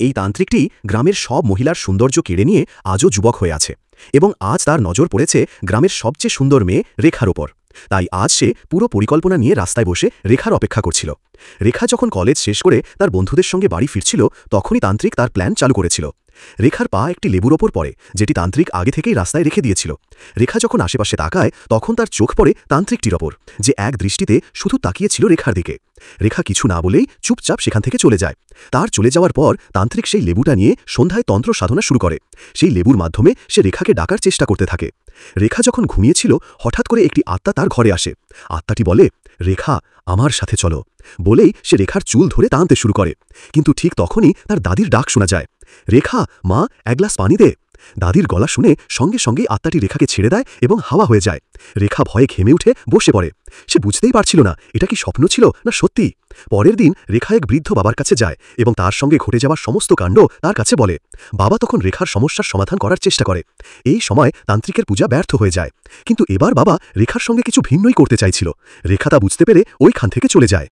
এই তান্ত্রিকটি গ্রামের সব মহিলার সৌন্দর্য কেড়ে নিয়ে আজও যুবক হয়ে আছে এবং আজ তার নজর পড়েছে গ্রামের সবচেয়ে সুন্দর মেয়ে রেখার ওপর। তাই আজ সে পুরো পরিকল্পনা নিয়ে রাস্তায় বসে রেখার অপেক্ষা করছিল। রেখা যখন কলেজ শেষ করে তার বন্ধুদের সঙ্গে বাড়ি ফিরছিল, তখনই তান্ত্রিক তার প্ল্যান চালু করেছিল। রেখার পা একটি লেবুর ওপর পড়ে, যেটি তান্ত্রিক আগে থেকেই রাস্তায় রেখে দিয়েছিল। রেখা যখন আশেপাশে তাকায়, তখন তার চোখ পড়ে তান্ত্রিকটির ওপর, যে এক দৃষ্টিতে শুধু তাকিয়েছিল রেখার দিকে। রেখা কিছু না বলেই চুপচাপ সেখান থেকে চলে যায়। তার চলে যাওয়ার পর তান্ত্রিক সেই লেবুটা নিয়ে সন্ধ্যায় তন্ত্র সাধনা শুরু করে। সেই লেবুর মাধ্যমে সে রেখাকে ডাকার চেষ্টা করতে থাকে। রেখা যখন ঘুমিয়েছিল, হঠাৎ করে একটি আত্মা তার ঘরে আসে। আত্মাটি বলে, রেখা, আমার সাথে চলো। বলেই সে রেখার চুল ধরে টানতে শুরু করে। কিন্তু ঠিক তখনই তার দাদির ডাক শোনা যায়, রেখা, মা, এক গ্লাস পানি দে। দাদির গলা শুনে সঙ্গে সঙ্গেই আত্মাটি রেখাকে ছেড়ে দেয় এবং হাওয়া হয়ে যায়। রেখা ভয়ে ঘেমে উঠে বসে পড়ে। সে বুঝতেই পারছিল না এটা কি স্বপ্ন ছিল না সত্যি। পরের দিন রেখা এক বৃদ্ধ বাবার কাছে যায় এবং তার সঙ্গে ঘটে যাওয়ার সমস্ত কাণ্ড তার কাছে বলে। বাবা তখন রেখার সমস্যার সমাধান করার চেষ্টা করে। এই সময় তান্ত্রিকের পূজা ব্যর্থ হয়ে যায়। কিন্তু এবার বাবা রেখার সঙ্গে কিছু ভিন্নই করতে চাইছিল। রেখা তা বুঝতে পেরে ওইখান থেকে চলে যায়।